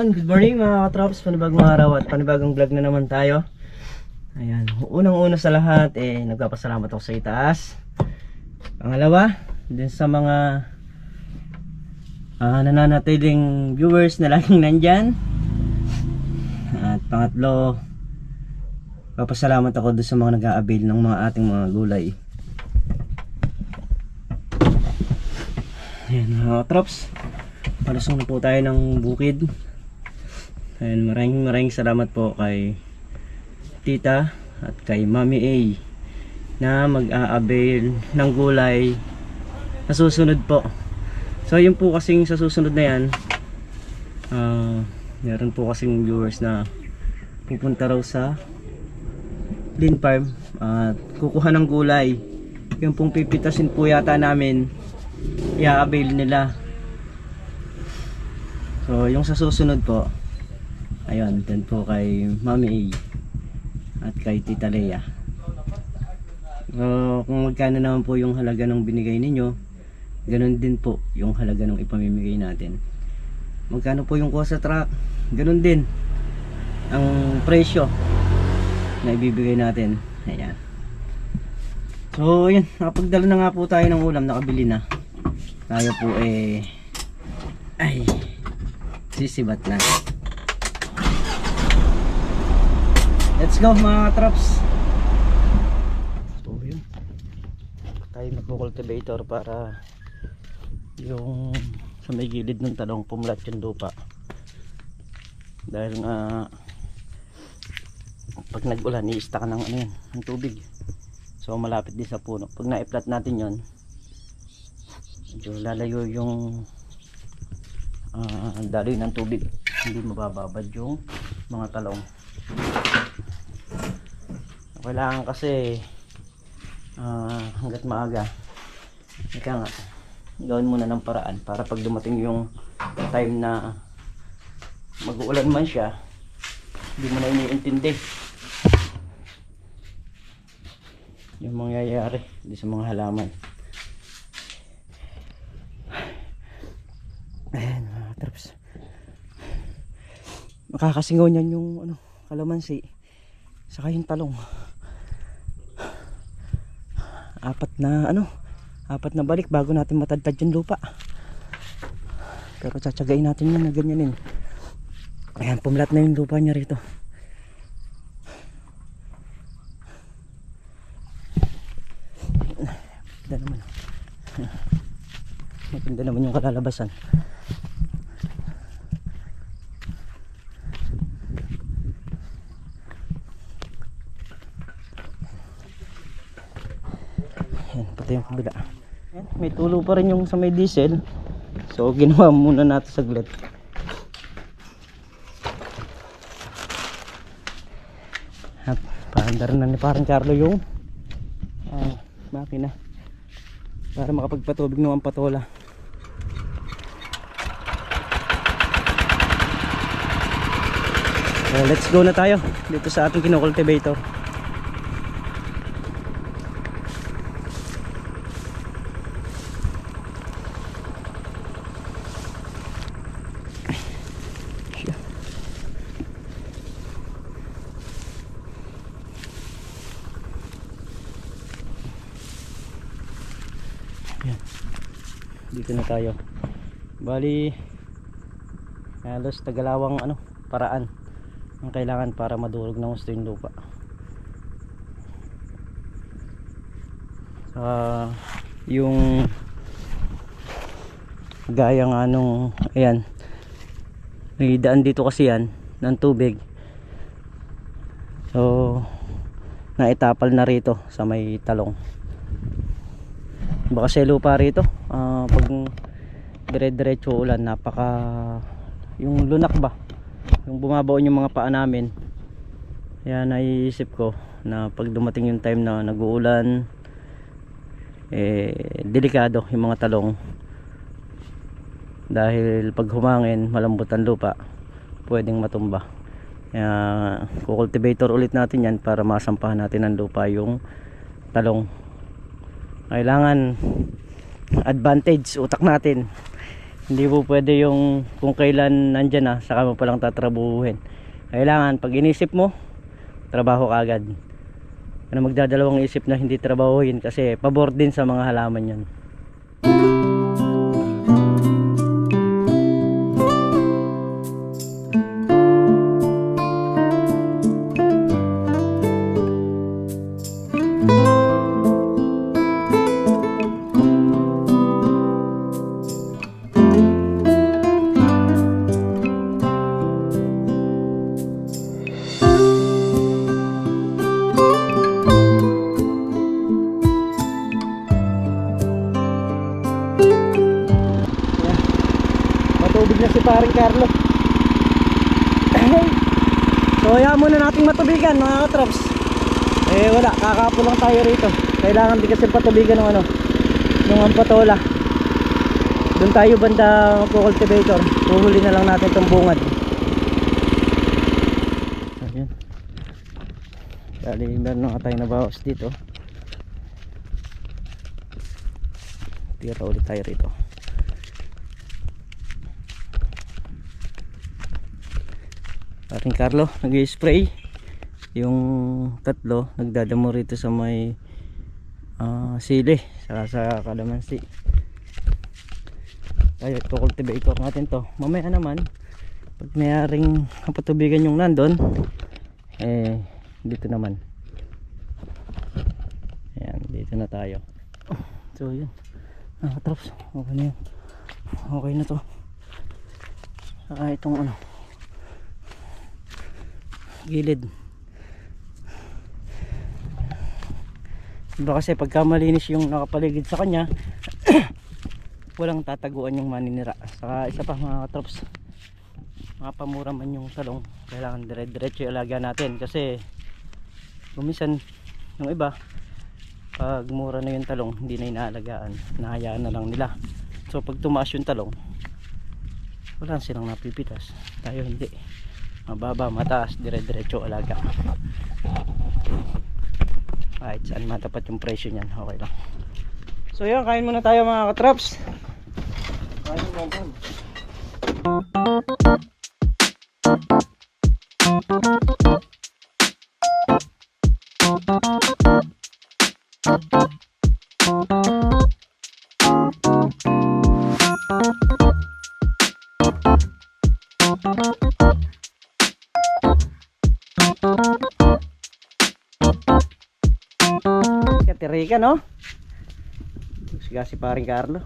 Ayun, good morning mga katrops, panibagong araw at panibagong vlog na naman tayo. Ayan, unang-una sa lahat, nagpapasalamat ako sa itaas. Pangalawa, din sa mga nananatiling viewers na laging nandyan. At pangatlo, papasalamat ako doon sa mga nag-a-avail ng mga ating mga gulay. Ayan mga katrops, palusong na po tayo ng bukid. And maraming salamat po kay Tita at kay Mami A na mag-a-avail ng gulay na susunod po. So yun po kasing sa susunod na yan, meron po kasing viewers na pupunta raw sa Lin Farm at kukuha ng gulay. Yung pong pipitasin po yata namin, i-a-avail nila. So yung sa susunod po, ayun, din po kay Mami A at kay Tita Lea. So, kung magkano naman po yung halaga ng binigay ninyo, ganun din po yung halaga ng ipamimigay natin. Magkano po yung cost sa truck, ganun din ang presyo na ibibigay natin. Ayan. So, yun, nakapagdala na nga po tayo ng ulam, nakabili na. Tayo po ay sisibat na. Let's go mga traps. So yun, tayo magkukultivator para yung sa may gilid ng talong pumulat yung lupa. Dahil nga pag nag-ulan i-stack ng ano yan, ng tubig. So malapit din sa puno. Pag na-i-plat natin yon, medyo lalayo yung daloy ng tubig. Hindi mabababad yung mga talong. Kailangan kasi hanggat maaga ika nga gawin muna ng paraan para pag dumating yung time na mag-uulan man siya, hindi mo na iniintindi yung mangyayari di sa mga halaman. Ayan mga traps, makakasingaw niyan yung kalamansi saka yung talong. Apat na balik bago natin matadtad yung lupa, pero tsatsagain natin yun na ganyanin. Ayan, pumulat na yung lupa niya rito. Maganda naman yung kalalabasan. Pati yung kabila. May tulo pa rin yung sa may diesel, so ginawa muna natin saglit. Paandar na ni parang Carlo yung makina para makapagpatubig ng patola. So let's go na tayo dito sa ating kinocultivator. Dito na tayo. Bali halos tagalawang paraan ang kailangan para madurog ng gusto yung lupa. Yung gaya nga ayan, may daan dito kasi yan ng tubig, so naitapal na rito sa may talong. Baka sa lupa rito pag dire-diretso ulan, yung lunak ba, yung bumabaon yung mga paa namin. Kaya naisip ko na pag dumating yung time na nag-uulan, delikado yung mga talong, dahil pag humangin malambot ang lupa, pwedeng matumba. Kaya kukultivator ulit natin yan para masampahan natin ang lupa yung talong. Kailangan advantage utak natin Hindi po pwede yung kung kailan nandyan na saka mo palang tatrabuhuhin. Kailangan pag inisip mo, trabaho ka agad. Ano magdadalawang isip na hindi trabahuhin kasi pabor din sa mga halaman yan. Matubig na si paring Carlo. So kaya muna nating matubigan mga katrops. Wala, kakapo lang tayo rito. Kailangan din kasi patubigan ng ng ampatola. Doon tayo banda cultivator. Tuhuli na lang natin itong bungad. Ayan. Dali meron na tayo nabawas dito. Tira ulit tayo rito. Paring Carlo nag-spray. Yung tatlo nagdadamo rito sa may sili sa kalamansi. Tayo ito cultivator natin to. Mamaya naman pag mayaring kapatubigan yung nandun, dito naman. Ayan, dito na tayo. So yun, katrops, okay na yun. Okay na to. Saka itong gilid. Diba kasi pagka malinis yung nakapaligid sa kanya walang tataguan yung maninira. Saka isa pa mga katrops, mapamura man yung talong, kailangan dire-diretso yung alaga natin kasi kumisan yung iba pag mura na yung talong hindi na inaalagaan, nahayaan na lang nila. So pag tumaas yung talong wala silang napipitas, tayo hindi, mababa, mataas, dire-diretso alaga. Kahit saan matapat yung presyo nyan, okay lang. So yun, kain muna tayo mga katrops. Kain muna tayo. Katirika no? Siga si paring Carlo.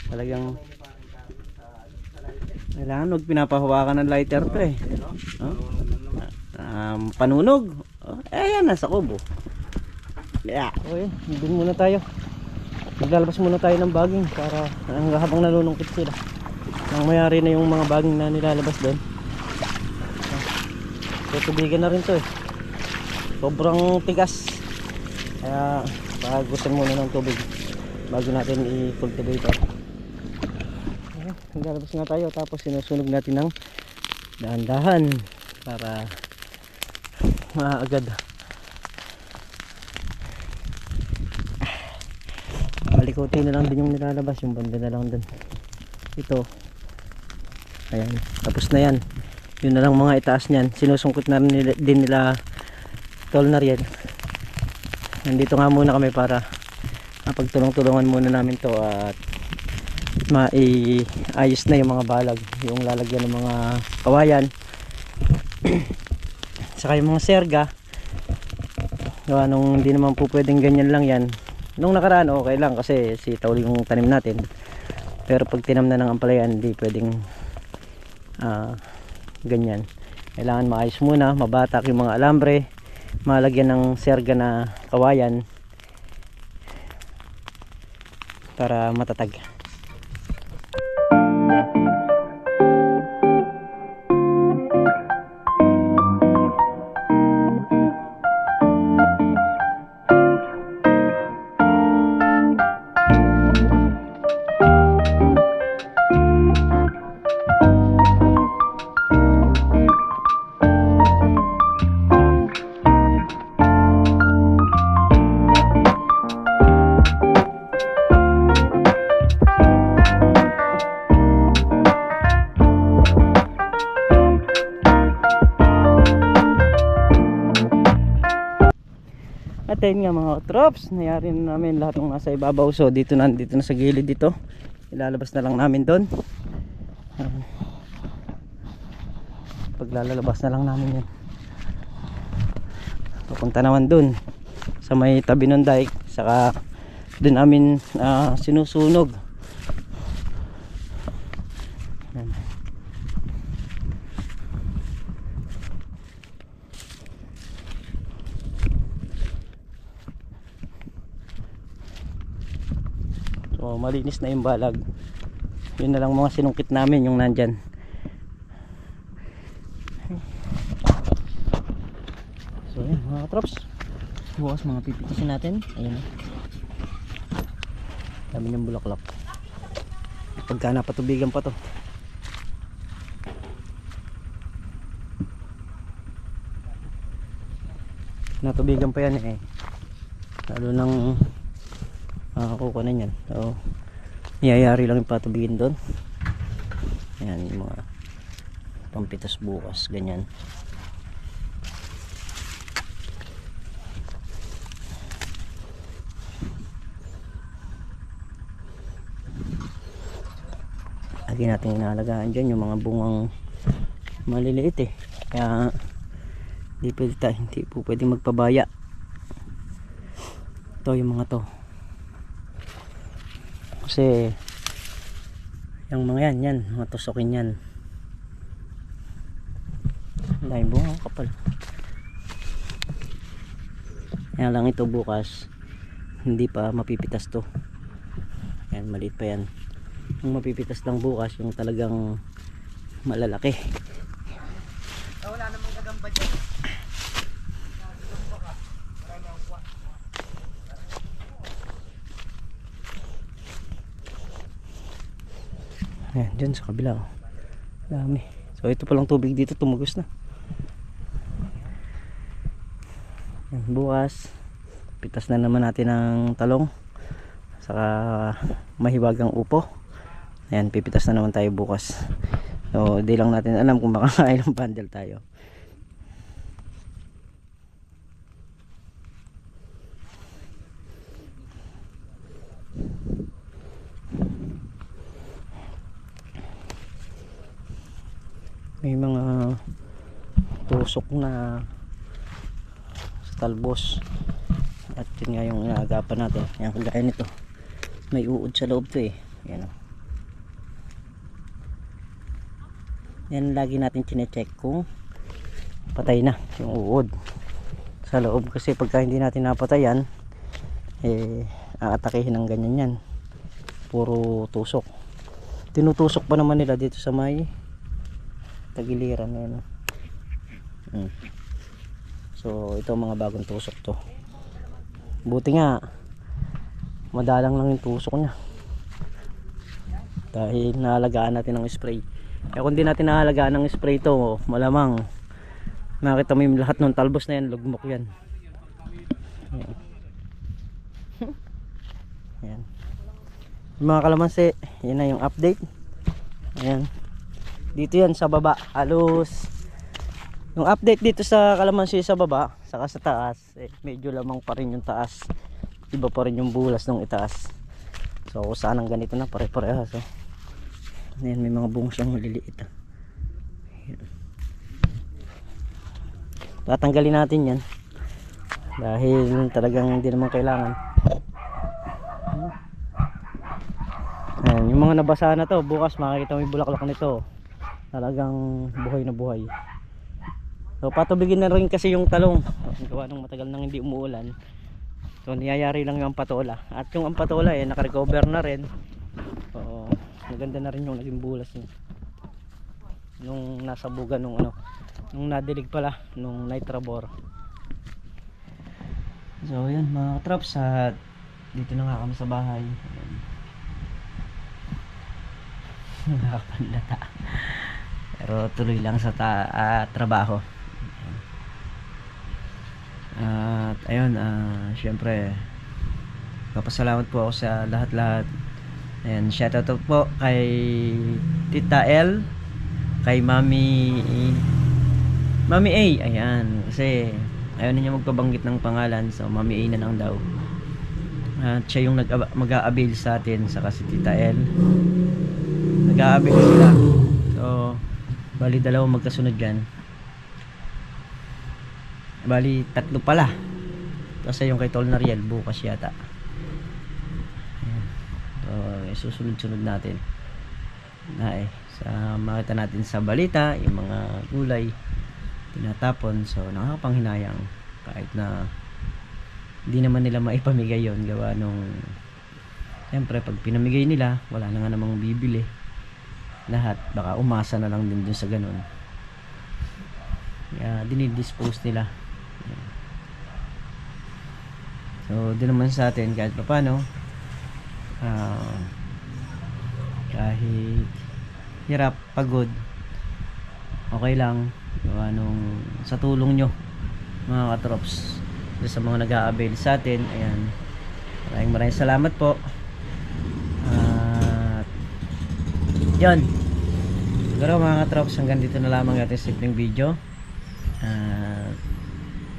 Talagang kailangan huwag pinapahawakan ng lighter to panunog. Ayan, nasa kubo. Yeah. Okay, dun muna tayo. Maglalabas muna tayo ng baging para habang nalulungkot sila. Nang mayari na yung mga baging na nilalabas doon. Tutubigan na rin to sobrang tigas. Kaya pagusin muna ng tubig bago natin i-cultivate. Maglalabas nga tayo tapos sinusunog natin ng dahan-dahan para maagad. Malikutin na lang din yung nilalabas, yung banda na lang dun. Ito ayan, tapos na yan. Yun na lang mga itaas nyan, sinusungkot na din nila tol na riyan. Nandito nga muna kami para pagtulong-tulungan muna namin to at maiayos na yung mga balag, yung lalagyan ng mga kawayan saka yung mga serga. Gawa nung hindi naman po pwedeng ganyan lang yan. Nung nakaraan okay lang kasi sitaw yung tanim natin, pero pag tinam na ng ampalayan hindi pwedeng ganyan. Kailangan maayos muna, mabatak yung mga alambre, malagyan ng serga na kawayan para matatag. ayun nga mga trops, nayari na namin lahat ng nasa ibabaw. So dito na sa gilid dito, ilalabas na lang namin doon. Paglalabas na lang namin yun, papunta naman doon sa may tabi ng dike, saka doon namin sinusunog. Yan. So malinis na yung balag. Yun na lang mga sinungkit namin yung nandyan. So yan mga katrops, bukas mga pipitisin natin. Ayan, dami ng bulaklak. Pagka napatubigan pa to, natubigan pa yan eh, lalo nang kukuha na yan. So niyayari lang yung patubigin doon. Ayan yung mga pampitas bukas, ganyan. Lagi natin inaalagaan dyan yung mga bungang maliliit eh, kaya hindi po pwede magpabaya. Ito yung mga to, kasi yung mga yan mga tusokin yan. Dahil bunga kapal. Kaya lang ito bukas hindi pa mapipitas to. Yan, maliit pa yan. Yung mapipitas lang bukas yung talagang malalaki. Wala namang gagamba dyan. Ayan, dyan sa kabila oh. Dami. So ito palang tubig dito, tumugos na. Ayan, bukas pitas na naman natin ng talong saka mahiwagang upo. Ayan, pipitas na naman tayo bukas. So di lang natin alam kung makakailang bundle tayo. May mga tusok na sa talbos, at yun nga yung inaagapan natin. Yan, kagaya nito, may uod sa loob to eh. Yan, yan lagi natin chinecheck kung patay na yung uod sa loob, kasi pagka hindi natin napatayan eh aatakihin ng ganyan yan, puro tusok. Tinutusok pa naman nila dito sa may tagiliran na yan. So ito mga bagong tusok to, buti nga madalang lang yung tusok nya dahil naalagaan natin ng spray. Kaya kung di natin naalagaan ng spray to, malamang makita mo yung lahat ng talbos na yan, lugmok yan. Ayan. Ayan. Yung mga kalamansi, yan na yung update. Ayan, dito yan sa baba halos yung update dito sa kalamansi sa baba, saka sa taas eh, medyo lamang pa rin yung taas, iba pa rin yung bulas ng itaas. So sanang ganito na pare-parehas. So ayan, may mga bunga siyang maliliit. Tatanggalin natin yan dahil talagang hindi naman kailangan. Ayan, yung mga nabasa na to, bukas makikita mo yung bulaklak nito, talagang buhay na buhay. So patubigin na rin kasi yung talong, gawa ng matagal nang hindi umuulan. So niyayari lang yung ampatola, at yung ampatola eh nakarecover na rin. So maganda na rin yung naging bulas niya nung nasa buga, nung nung nadilig pala nung nitrabor. So yan mga traps, at dito na nga kami sa bahay. Nakapandata pero tuloy lang sa trabaho. At ayun, syempre papasalamat po ako sa lahat-lahat. Ayan, shoutout po kay Tita L, kay Mami A. Ayan, kasi ayaw na niya magpabanggit ng pangalan, so Mami A na lang daw. At siya yung mag-a-avail sa atin, saka si Tita El. Nag-a-avail sila. So bali dalawang magkasunod yan. Bali tatlo pala, kasi yung kay Tol Nariel bukas yata. Ayan. So susunod-sunod natin na sa makita natin sa balita yung mga gulay tinatapon. So nakakapanghinayang, kahit na hindi naman nila maipamigay yon, gawa nung siyempre pag pinamigay nila wala na nga namang bibili lahat, baka umasa na lang din dun sa ganun, kaya dinidispose nila. So din naman sa atin kahit paano, kahit hirap, pagod, okay lang, gawa nung sa tulong nyo mga katrops, sa mga nag-a-avail sa atin. Ayan, maraming salamat po. At yun, siguro mga katrops, hanggang dito na lamang ating simpleng video.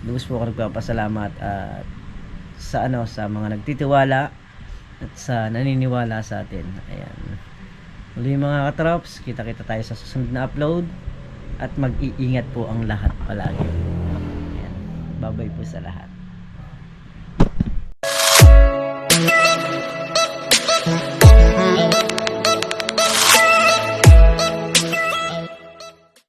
Lubos po ako nagpapasalamat at sa mga nagtitiwala at sa naniniwala sa atin. Ayan, muli mga katrops, kita-kita tayo sa susunod na upload, at mag-iingat po ang lahat palagi. Ayan, bye-bye po sa lahat.